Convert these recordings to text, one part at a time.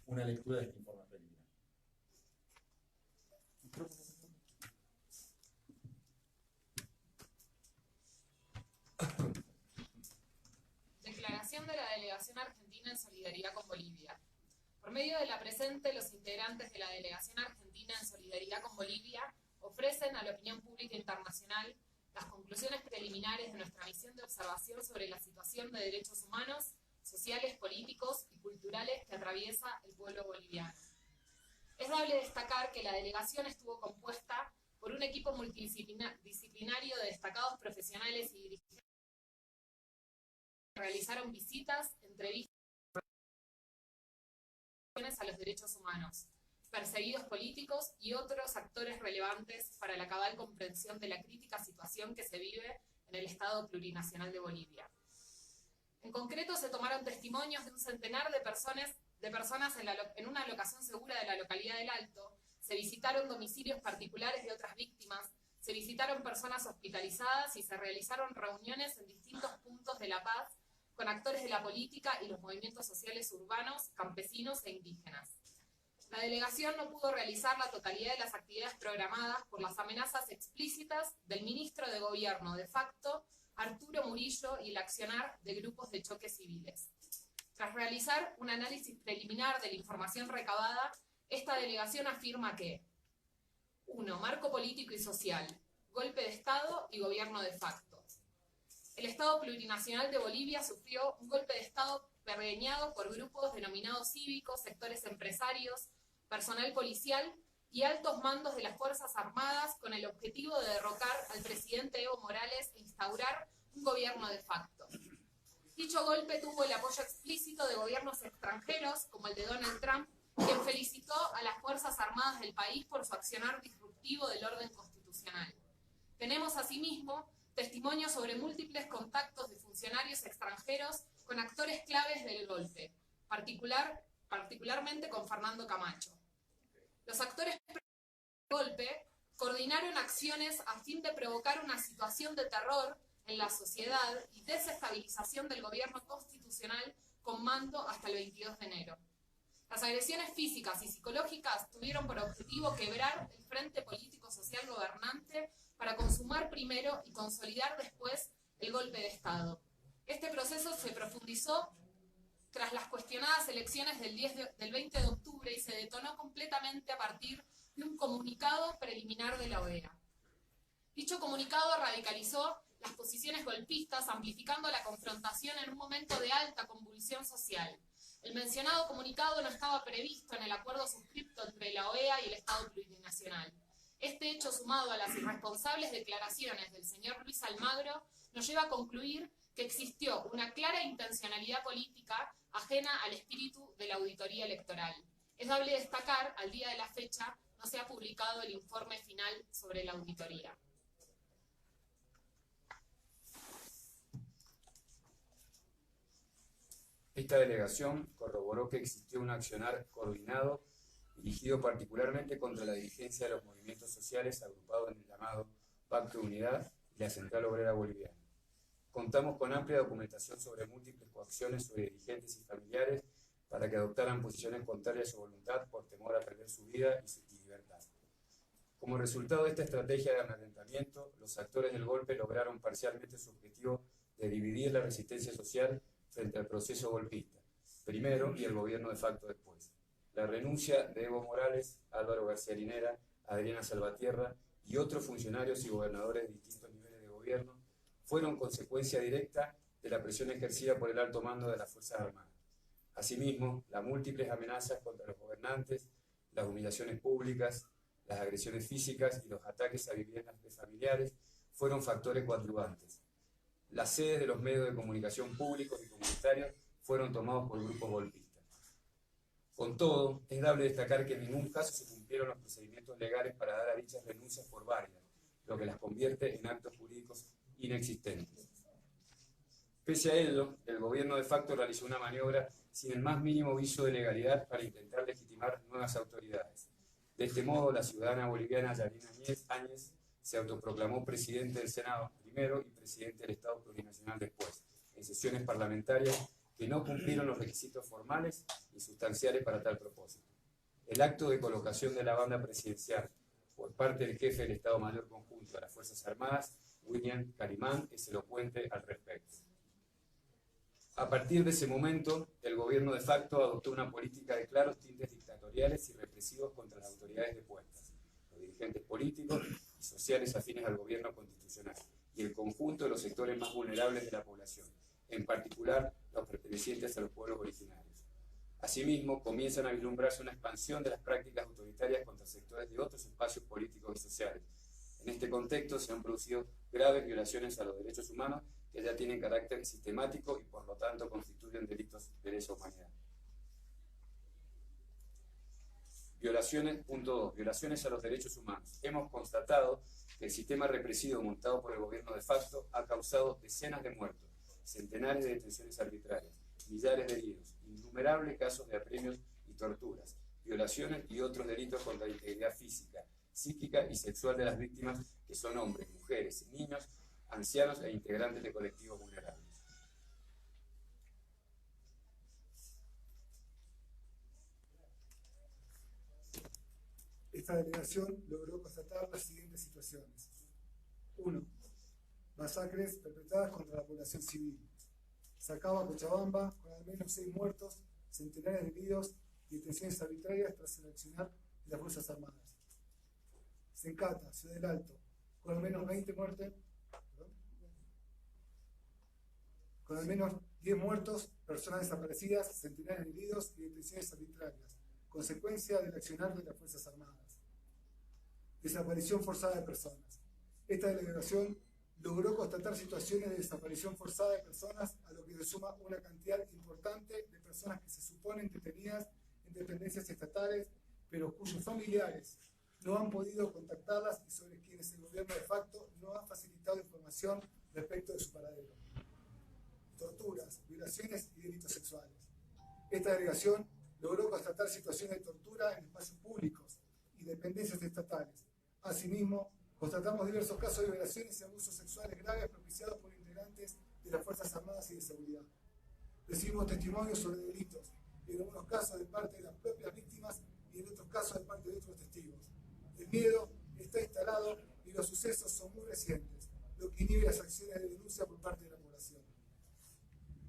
una lectura de este informe preliminar. Declaración de la Delegación Argentina en solidaridad con Bolivia. Por medio de la presente, los integrantes de la Delegación Argentina en solidaridad con Bolivia ofrecen a la opinión pública internacional las conclusiones preliminares de nuestra misión de observación sobre la situación de derechos humanos, sociales, políticos y culturales que atraviesa el pueblo boliviano. Es dable destacar que la delegación estuvo compuesta por un equipo multidisciplinario de destacados profesionales y dirigentes que realizaron visitas, entrevistas a los derechos humanos, perseguidos políticos y otros actores relevantes para la cabal comprensión de la crítica situación que se vive en el Estado plurinacional de Bolivia. En concreto, se tomaron testimonios de un centenar de personas en una locación segura de la localidad del Alto, se visitaron domicilios particulares de otras víctimas, se visitaron personas hospitalizadas y se realizaron reuniones en distintos puntos de La Paz con actores de la política y los movimientos sociales urbanos, campesinos e indígenas. La delegación no pudo realizar la totalidad de las actividades programadas por las amenazas explícitas del ministro de Gobierno de facto, Arturo Murillo, y el accionar de grupos de choques civiles. Tras realizar un análisis preliminar de la información recabada, esta delegación afirma que 1. Marco político y social, golpe de Estado y gobierno de facto. El Estado plurinacional de Bolivia sufrió un golpe de Estado pergeñado por grupos denominados cívicos, sectores empresarios, personal policial y altos mandos de las Fuerzas Armadas con el objetivo de derrocar al presidente Evo Morales e instaurar un gobierno de facto. Dicho golpe tuvo el apoyo explícito de gobiernos extranjeros, como el de Donald Trump, quien felicitó a las Fuerzas Armadas del país por su accionar disruptivo del orden constitucional. Tenemos asimismo testimonios sobre múltiples contactos de funcionarios extranjeros con actores claves del golpe, particularmente con Fernando Camacho. Los actores del golpe coordinaron acciones a fin de provocar una situación de terror en la sociedad y desestabilización del gobierno constitucional con mando hasta el 22 de enero. Las agresiones físicas y psicológicas tuvieron por objetivo quebrar el frente político-social gobernante para consumar primero y consolidar después el golpe de Estado. Este proceso se profundizó tras las cuestionadas elecciones del 20 de octubre y se detonó completamente a partir de un comunicado preliminar de la OEA. Dicho comunicado radicalizó las posiciones golpistas, amplificando la confrontación en un momento de alta convulsión social. El mencionado comunicado no estaba previsto en el acuerdo suscripto entre la OEA y el Estado plurinacional. Este hecho, sumado a las irresponsables declaraciones del señor Luis Almagro, nos lleva a concluir que existió una clara intencionalidad política ajena al espíritu de la auditoría electoral. Es dable destacar, al día de la fecha, no se ha publicado el informe final sobre la auditoría. Esta delegación corroboró que existió un accionar coordinado dirigido particularmente contra la dirigencia de los movimientos sociales agrupados en el llamado Pacto de Unidad y la Central Obrera Boliviana. Contamos con amplia documentación sobre múltiples coacciones sobre dirigentes y familiares para que adoptaran posiciones contrarias a su voluntad por temor a perder su vida y libertad. Como resultado de esta estrategia de amedrentamiento, los actores del golpe lograron parcialmente su objetivo de dividir la resistencia social frente al proceso golpista, primero, y el gobierno de facto después. La renuncia de Evo Morales, Álvaro García Linera, Adriana Salvatierra y otros funcionarios y gobernadores de distintos niveles de gobierno fueron consecuencia directa de la presión ejercida por el alto mando de las Fuerzas Armadas. Asimismo, las múltiples amenazas contra los gobernantes, las humillaciones públicas, las agresiones físicas y los ataques a viviendas de familiares fueron factores coadyuvantes. Las sedes de los medios de comunicación públicos y comunitarios fueron tomados por grupos golpistas. Con todo, es dable destacar que en ningún caso se cumplieron los procedimientos legales para dar a dichas renuncias por varias, lo que las convierte en actos jurídicos inexistentes. Pese a ello, el gobierno de facto realizó una maniobra sin el más mínimo viso de legalidad para intentar legitimar nuevas autoridades. De este modo, la ciudadana boliviana Yanina Áñez se autoproclamó presidente del Senado primero y presidente del Estado plurinacional después, en sesiones parlamentarias que no cumplieron los requisitos formales y sustanciales para tal propósito. El acto de colocación de la banda presidencial por parte del jefe del Estado Mayor Conjunto de las Fuerzas Armadas, William Carimán, es elocuente al respecto. A partir de ese momento, el gobierno de facto adoptó una política de claros tintes dictatoriales y represivos contra las autoridades depuestas, los dirigentes políticos y sociales afines al gobierno constitucional y el conjunto de los sectores más vulnerables de la población, en particular los pertenecientes a los pueblos originarios. Asimismo, comienzan a vislumbrarse una expansión de las prácticas autoritarias contra sectores de otros espacios políticos y sociales. En este contexto se han producido graves violaciones a los derechos humanos que ya tienen carácter sistemático y por lo tanto constituyen delitos de lesa humanidad. Violaciones, punto 2. Violaciones a los derechos humanos. Hemos constatado que el sistema represivo montado por el gobierno de facto ha causado decenas de muertos, centenares de detenciones arbitrarias, millares de heridos, innumerables casos de apremios y torturas, violaciones y otros delitos contra la integridad física, psíquica y sexual de las víctimas, que son hombres, mujeres, niños, ancianos e integrantes de colectivos vulnerables. Esta delegación logró constatar las siguientes situaciones. 1. Masacres perpetradas contra la población civil. Sacaba Cochabamba con al menos 6 muertos, centenares de heridos y detenciones arbitrarias tras el accionar de las Fuerzas Armadas. Sencata, Ciudad del Alto, con al menos 20 muertes, con al menos 10 muertos, personas desaparecidas, centenares de heridos y detenciones arbitrarias, consecuencia del accionar de las Fuerzas Armadas. Desaparición forzada de personas. Esta delegación logró constatar situaciones de desaparición forzada de personas, a lo que se suma una cantidad importante de personas que se suponen detenidas en dependencias estatales, pero cuyos familiares no han podido contactarlas y sobre quienes el gobierno de facto no ha facilitado información respecto de su paradero. Torturas, violaciones y delitos sexuales. Esta delegación logró constatar situaciones de tortura en espacios públicos y dependencias estatales. Asimismo, constatamos diversos casos de violaciones y abusos sexuales graves propiciados por integrantes de las Fuerzas Armadas y de Seguridad. Recibimos testimonios sobre delitos, en algunos casos de parte de las propias víctimas y en otros casos de parte de otros testigos. El miedo está instalado y los sucesos son muy recientes, lo que inhibe las acciones de denuncia por parte de la población.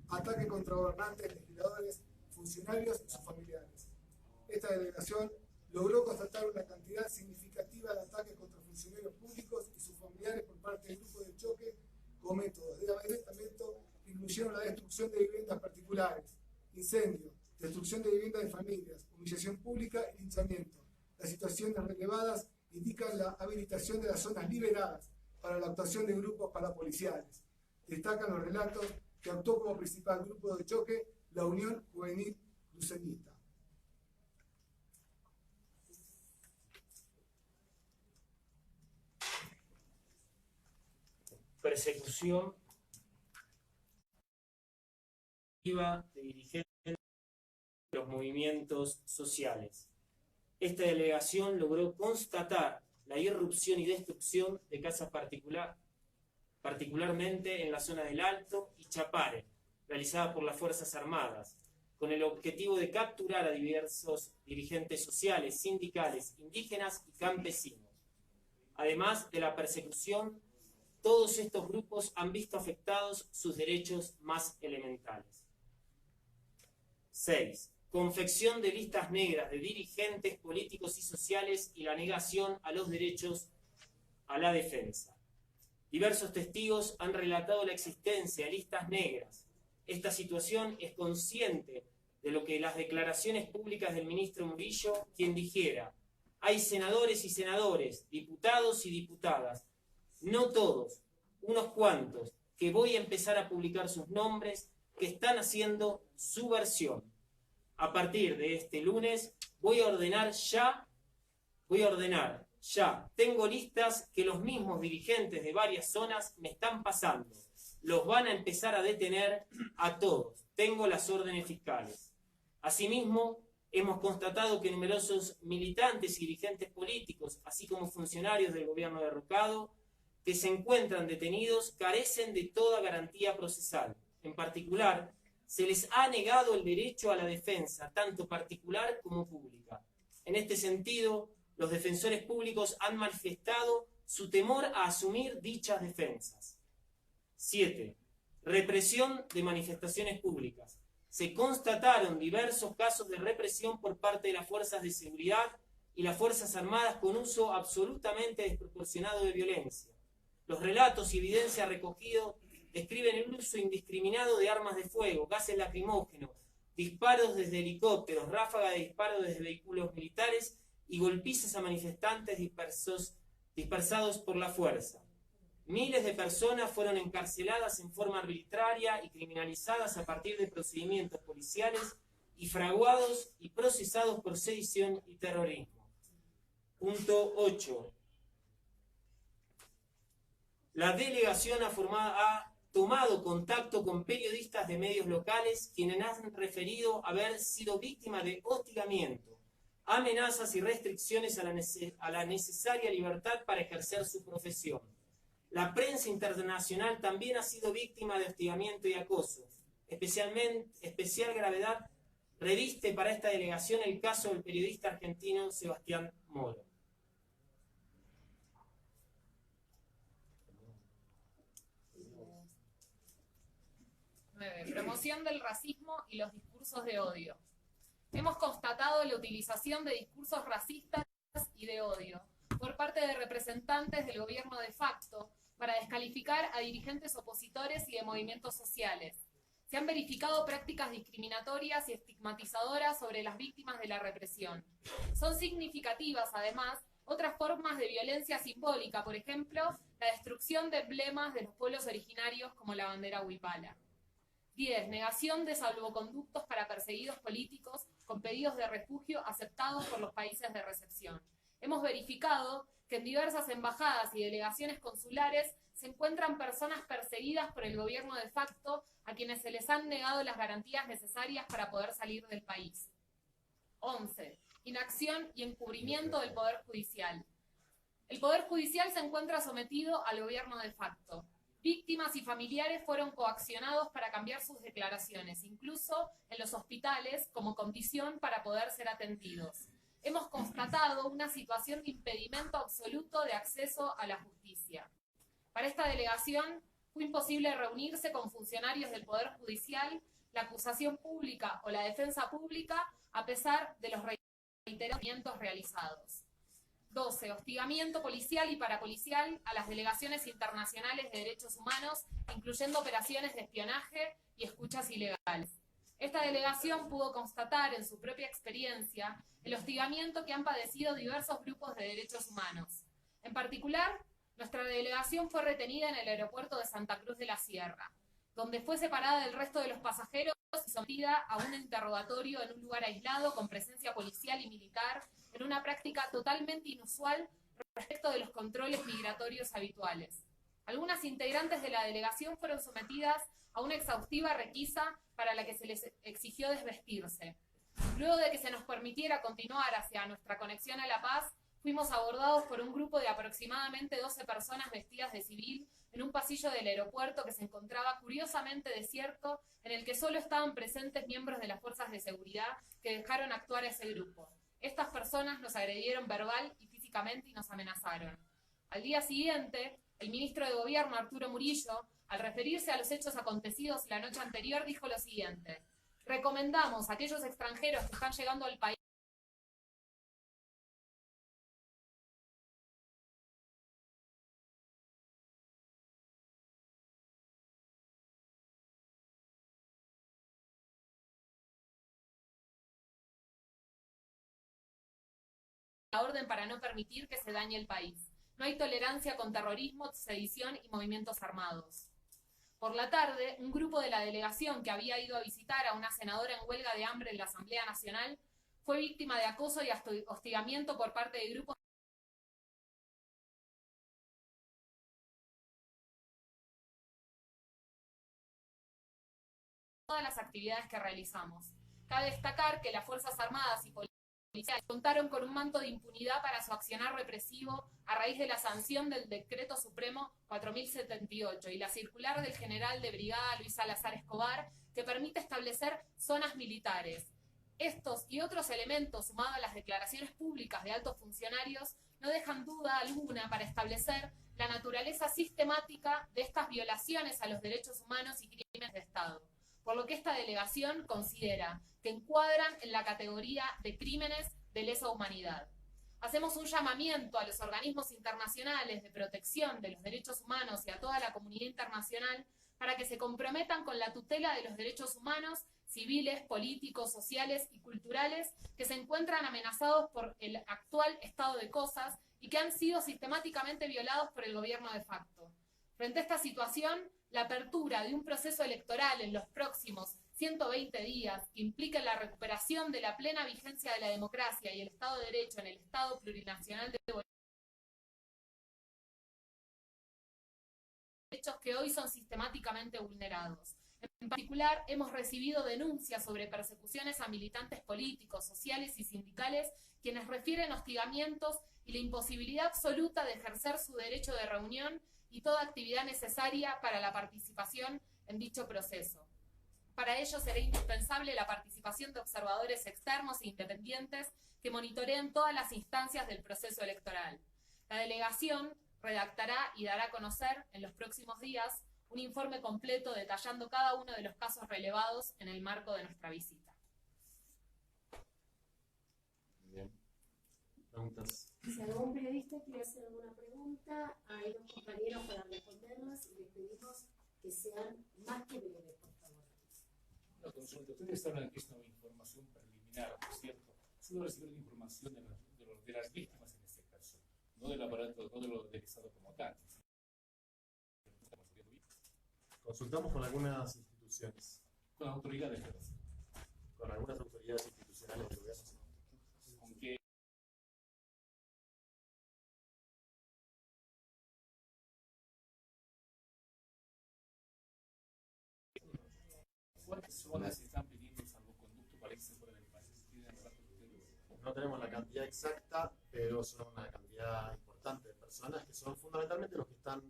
Ataque contra gobernantes, legisladores, funcionarios y sus familiares. Esta delegación logró constatar una cantidad significativa de ataques contra funcionarios públicos y sus familiares por parte del grupo de choque con métodos de amedrentamiento que incluyeron la destrucción de viviendas particulares, incendios, destrucción de viviendas de familias, humillación pública y linchamiento. Las situaciones relevadas indican la habilitación de las zonas liberadas para la actuación de grupos parapoliciales. Destacan los relatos que actuó como principal grupo de choque la Unión Juvenil Lucenista. Persecución de dirigentes de los movimientos sociales. Esta delegación logró constatar la irrupción y destrucción de casas particularmente en la zona del Alto y Chapare, realizada por las Fuerzas Armadas, con el objetivo de capturar a diversos dirigentes sociales, sindicales, indígenas y campesinos. Además de la persecución, todos estos grupos han visto afectados sus derechos más elementales. 6. Confección de listas negras de dirigentes políticos y sociales y la negación a los derechos a la defensa. Diversos testigos han relatado la existencia de listas negras. Esta situación es consciente de lo que las declaraciones públicas del ministro Murillo, quien dijera: hay senadores y senadores, diputados y diputadas, no todos, unos cuantos, que voy a empezar a publicar sus nombres, que están haciendo su versión. A partir de este lunes voy a ordenar ya, tengo listas que los mismos dirigentes de varias zonas me están pasando. Los van a empezar a detener a todos. Tengo las órdenes fiscales. Asimismo, hemos constatado que numerosos militantes y dirigentes políticos, así como funcionarios del gobierno derrocado, que se encuentran detenidos, carecen de toda garantía procesal. En particular, Se les ha negado el derecho a la defensa, tanto particular como pública. En este sentido, los defensores públicos han manifestado su temor a asumir dichas defensas. 7. Represión de manifestaciones públicas. Se constataron diversos casos de represión por parte de las fuerzas de seguridad y las Fuerzas Armadas con uso absolutamente desproporcionado de violencia. Los relatos y evidencia recogidos describen el uso indiscriminado de armas de fuego, gases lacrimógenos, disparos desde helicópteros, ráfagas de disparos desde vehículos militares y golpizas a manifestantes dispersados por la fuerza. Miles de personas fueron encarceladas en forma arbitraria y criminalizadas a partir de procedimientos policiales y fraguados y procesados por sedición y terrorismo. Punto 8. La delegación ha tomado contacto con periodistas de medios locales quienes han referido haber sido víctimas de hostigamiento, amenazas y restricciones a la necesaria libertad para ejercer su profesión. La prensa internacional también ha sido víctima de hostigamiento y acoso. Especial gravedad reviste para esta delegación el caso del periodista argentino Sebastián Moro. Promoción del racismo y los discursos de odio. Hemos constatado la utilización de discursos racistas y de odio por parte de representantes del gobierno de facto para descalificar a dirigentes opositores y de movimientos sociales. Se han verificado prácticas discriminatorias y estigmatizadoras sobre las víctimas de la represión. Son significativas, además, otras formas de violencia simbólica, por ejemplo, la destrucción de emblemas de los pueblos originarios como la bandera huipala. 10. Negación de salvoconductos para perseguidos políticos con pedidos de refugio aceptados por los países de recepción. Hemos verificado que en diversas embajadas y delegaciones consulares se encuentran personas perseguidas por el gobierno de facto a quienes se les han negado las garantías necesarias para poder salir del país. 11. Inacción y encubrimiento del Poder Judicial. El Poder Judicial se encuentra sometido al gobierno de facto. Víctimas y familiares fueron coaccionados para cambiar sus declaraciones, incluso en los hospitales, como condición para poder ser atendidos. Hemos constatado una situación de impedimento absoluto de acceso a la justicia. Para esta delegación fue imposible reunirse con funcionarios del Poder Judicial, la acusación pública o la defensa pública, a pesar de los reiterados realizados. 12. Hostigamiento policial y parapolicial a las delegaciones internacionales de derechos humanos, incluyendo operaciones de espionaje y escuchas ilegales. Esta delegación pudo constatar en su propia experiencia el hostigamiento que han padecido diversos grupos de derechos humanos. En particular, nuestra delegación fue retenida en el aeropuerto de Santa Cruz de la Sierra, donde fue separada del resto de los pasajeros y sometida a un interrogatorio en un lugar aislado con presencia policial y militar, en una práctica totalmente inusual respecto de los controles migratorios habituales. Algunas integrantes de la delegación fueron sometidas a una exhaustiva requisa para la que se les exigió desvestirse. Luego de que se nos permitiera continuar hacia nuestra conexión a La Paz, fuimos abordados por un grupo de aproximadamente 12 personas vestidas de civil en un pasillo del aeropuerto que se encontraba curiosamente desierto, en el que solo estaban presentes miembros de las fuerzas de seguridad que dejaron actuar a ese grupo. Estas personas nos agredieron verbal y físicamente y nos amenazaron. Al día siguiente, el ministro de Gobierno, Arturo Murillo, al referirse a los hechos acontecidos la noche anterior, dijo lo siguiente: recomendamos a aquellos extranjeros que están llegando al país la orden para no permitir que se dañe el país. No hay tolerancia con terrorismo, sedición y movimientos armados. Por la tarde, un grupo de la delegación que había ido a visitar a una senadora en huelga de hambre en la Asamblea Nacional fue víctima de acoso y hostigamiento por parte de grupos de todas las actividades que realizamos. Cabe destacar que las Fuerzas Armadas y policiales contaron con un manto de impunidad para su accionar represivo a raíz de la sanción del Decreto Supremo 4078 y la circular del general de brigada Luis Salazar Escobar, que permite establecer zonas militares. Estos y otros elementos, sumados a las declaraciones públicas de altos funcionarios, no dejan duda alguna para establecer la naturaleza sistemática de estas violaciones a los derechos humanos y crímenes de Estado, por lo que esta delegación considera que encuadran en la categoría de crímenes de lesa humanidad. Hacemos un llamamiento a los organismos internacionales de protección de los derechos humanos y a toda la comunidad internacional para que se comprometan con la tutela de los derechos humanos, civiles, políticos, sociales y culturales que se encuentran amenazados por el actual estado de cosas y que han sido sistemáticamente violados por el gobierno de facto. Frente a esta situación, la apertura de un proceso electoral en los próximos 120 días, que implique la recuperación de la plena vigencia de la democracia y el Estado de Derecho en el Estado plurinacional de Bolivia, derechos que hoy son sistemáticamente vulnerados. En particular, hemos recibido denuncias sobre persecuciones a militantes políticos, sociales y sindicales, quienes refieren hostigamientos y la imposibilidad absoluta de ejercer su derecho de reunión y toda actividad necesaria para la participación en dicho proceso. Para ello será indispensable la participación de observadores externos e independientes que monitoreen todas las instancias del proceso electoral. La delegación redactará y dará a conocer en los próximos días un informe completo detallando cada uno de los casos relevados en el marco de nuestra visita. Bien. ¿Preguntas? Si algún periodista quiere hacer alguna pregunta, hay dos compañeros para responderlas y les pedimos que sean más que breves, por favor. Una consulta. Ustedes hablan que es una información preliminar, ¿no es cierto? Solo recibir información de las víctimas en este caso, no del aparato, no del Estado como tal. Consultamos con algunas instituciones. Con autoridades, ¿verdad? Con algunas autoridades institucionales del gobierno. Con que ¿cuántas zonas se están pidiendo salvoconducto para irse fuera del país? No tenemos la cantidad exacta, pero son una cantidad importante de personas que son fundamentalmente los que están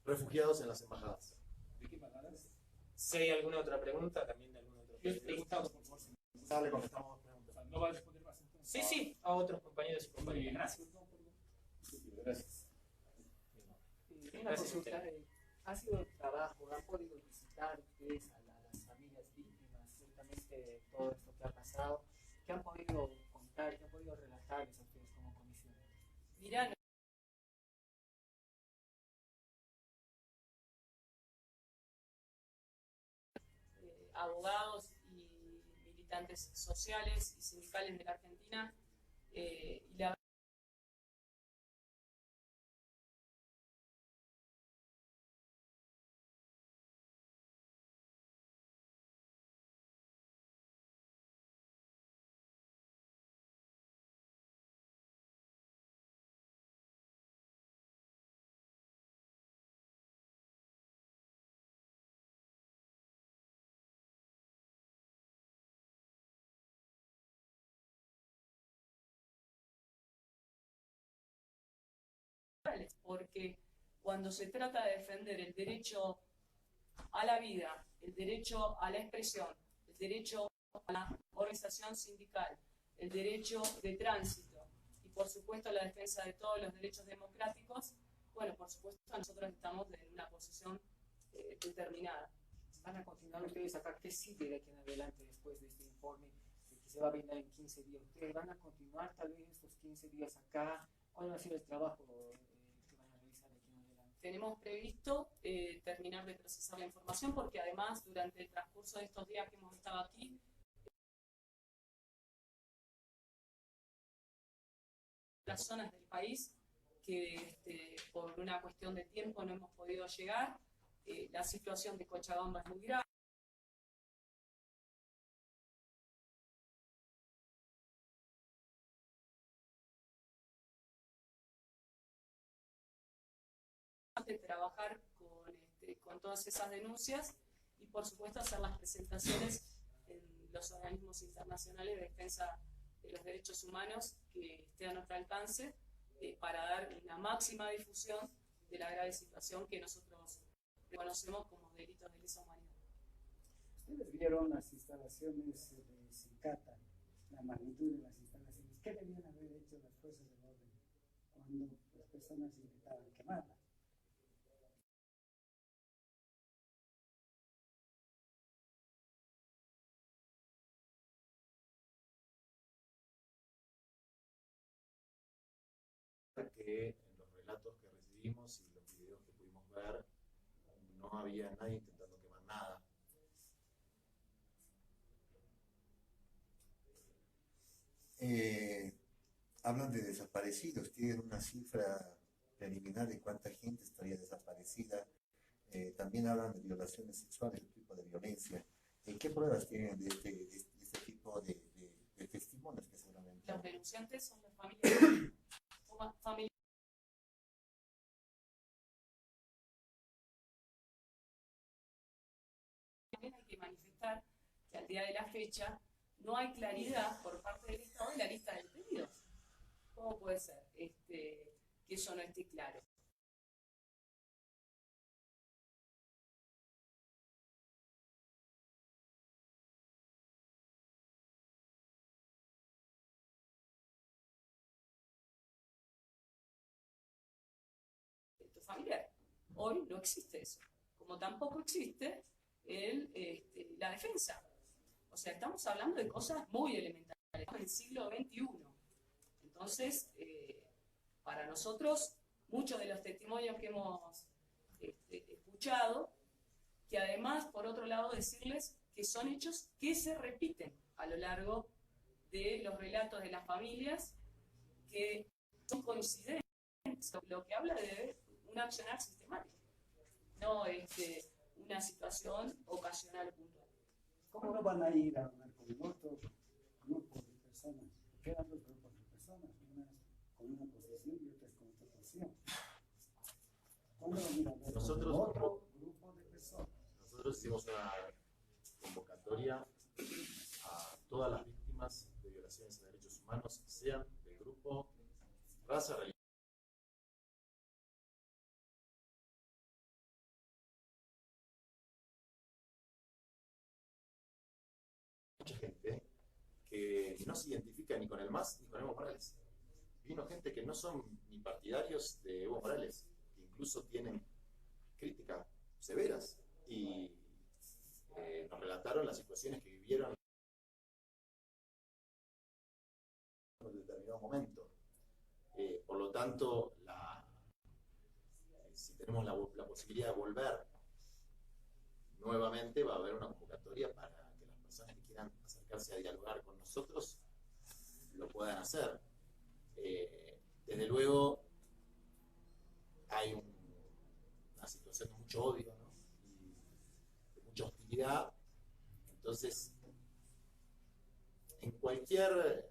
refugiados en las embajadas. ¿De qué embajadas? Si hay alguna otra pregunta, también de algún otro Yo he periodista. preguntado, por favor, si Le contestamos preguntas. no va a responder más entonces. Sí, sí, a otros compañeros y Muy compañeras. bien, gracias. Gracias. Una consulta, ¿ha sido trabajo, han podido visitar ustedes a las familias víctimas ciertamente de todo esto que ha pasado? ¿Qué han podido contar, qué han podido relatarles a ustedes como comisión? Mirá, abogados y militantes sociales y sindicales de la Argentina, y la porque cuando se trata de defender el derecho a la vida, el derecho a la expresión, el derecho a la organización sindical, el derecho de tránsito y por supuesto la defensa de todos los derechos democráticos, bueno, por supuesto nosotros estamos en una posición determinada. ¿Van a continuar ustedes acá? ¿Qué sigue de aquí en adelante después de este informe que se va a brindar en 15 días? ¿Ustedes van a continuar tal vez estos 15 días acá? ¿Cuál va a ser el trabajo que van a realizar de aquí en adelante? Tenemos previsto terminar de procesar la información porque además durante el transcurso de estos días que hemos estado aquí, las zonas del país que por una cuestión de tiempo no hemos podido llegar, la situación de Cochabamba es muy grave. De trabajar con todas esas denuncias y por supuesto hacer las presentaciones en los organismos internacionales de defensa de los derechos humanos que esté a nuestro alcance para dar la máxima difusión de la grave situación que nosotros reconocemos como delitos de lesa humanidad. Ustedes vieron las instalaciones de Cicata, la magnitud de las instalaciones. ¿Qué debían haber hecho las fuerzas del orden cuando las personas intentaban quemarla? Que en los relatos que recibimos y los videos que pudimos ver, no había nadie intentando quemar nada. Hablan de desaparecidos, tienen una cifra preliminar de cuánta gente estaría desaparecida. También hablan de violaciones sexuales, de tipo de violencia. ¿Qué pruebas tienen de este tipo de testimonios que seguramente? Los denunciantes son las familias. También hay que manifestar que al día de la fecha no hay claridad por parte del Estado en la lista de detenidos. ¿Cómo puede ser que eso no esté claro? Familiar. Hoy no existe eso, como tampoco existe la defensa. O sea, estamos hablando de cosas muy elementales, estamos en el siglo XXI. Entonces, para nosotros, muchos de los testimonios que hemos escuchado, que además, por otro lado, decirles que son hechos que se repiten a lo largo de los relatos de las familias, que son coincidentes, lo que habla de un accionar sistemático, no una situación ocasional puntual. ¿Cómo no van a ir a hablar con otro grupo de personas? Quedan dos grupos de personas, unas con una posición y otras con otra posición. ¿Cómo van a ir a hablar con otro grupo de personas? Nosotros hicimos una convocatoria a todas las víctimas de violaciones de derechos humanos, sean del grupo, raza, religión. Mucha gente que no se identifica ni con el MAS ni con Evo Morales. Vino gente que no son ni partidarios de Evo Morales, que incluso tienen críticas severas y nos relataron las situaciones que vivieron en un determinado momento. Por lo tanto, si tenemos la posibilidad de volver nuevamente, va a haber una convocatoria para que las personas que quieran acercarse a dialogar con nosotros lo puedan hacer. Desde luego, hay una situación de mucho odio, ¿no? Y de mucha hostilidad. Entonces, en cualquier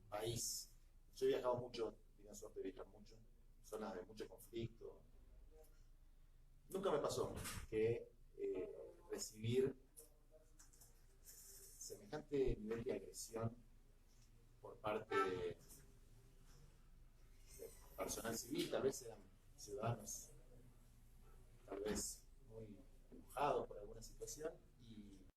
país, yo he viajado mucho, tengo suerte de viajar mucho, zonas de mucho conflicto. Nunca me pasó que recibir semejante nivel de agresión por parte de personal civil, tal vez eran ciudadanos, tal vez muy enojados por alguna situación, y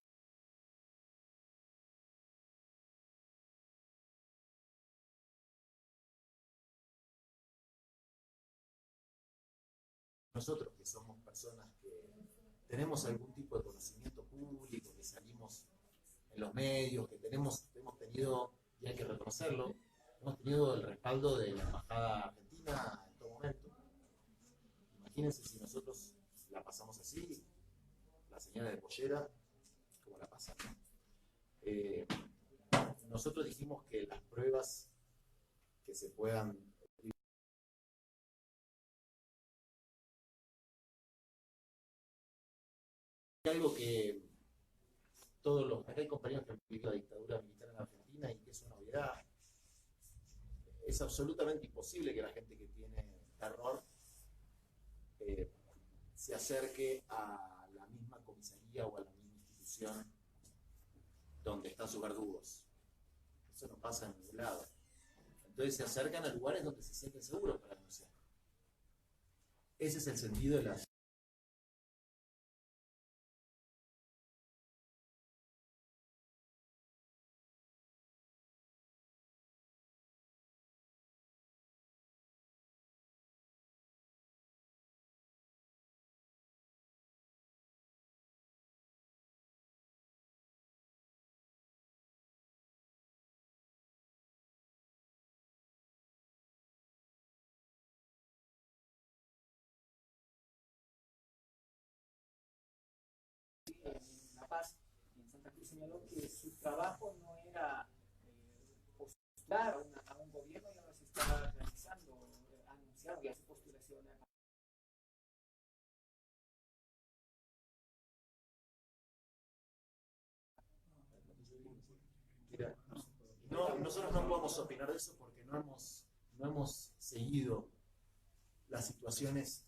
nosotros que somos personas que tenemos algún tipo de conocimiento público, que salimos en los medios, que hemos tenido, y hay que reconocerlo, hemos tenido el respaldo de la Embajada Argentina en todo momento. Imagínense si nosotros la pasamos así, la señora de Pollera, ¿cómo la pasa? Nosotros dijimos que las pruebas que se puedan algo que acá hay compañeros que han vivido la dictadura militar en Argentina y que es una novedad. Es absolutamente imposible que la gente que tiene terror se acerque a la misma comisaría o a la misma institución donde están sus verdugos. Eso no pasa en ningún lado. Entonces se acercan a lugares donde se sienten seguros para denunciar. Ese es el sentido de la... En La Paz y en Santa Cruz señaló que su trabajo no era postular a un gobierno y ahora se está realizando, ha anunciado ya su postulación a Mira, nosotros no podemos opinar de eso porque no hemos seguido las situaciones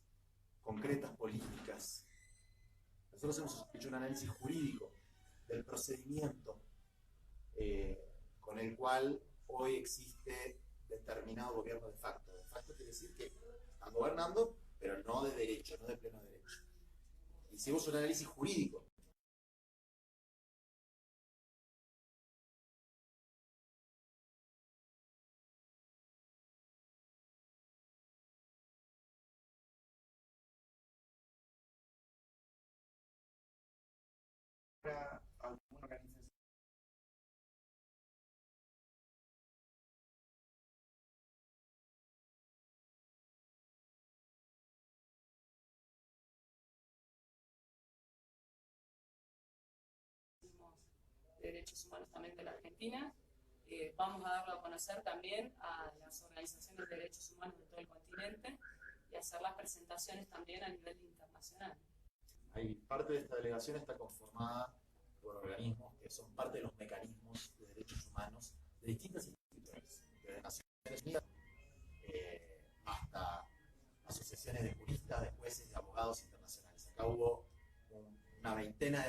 concretas políticas. Nosotros hemos hecho un análisis jurídico del procedimiento con el cual hoy existe determinado gobierno de facto. De facto quiere decir que están gobernando, pero no de derecho, no de pleno derecho. Hicimos un análisis jurídico. alguna organización. Derechos humanos también de la Argentina. Vamos a darlo a conocer también a las organizaciones de derechos humanos de todo el continente y hacer las presentaciones también a nivel internacional. Parte de esta delegación está conformada por organismos que son parte de los mecanismos de derechos humanos de distintas instituciones, desde Naciones Unidas hasta asociaciones de juristas, de jueces, de abogados internacionales. Acá hubo una veintena de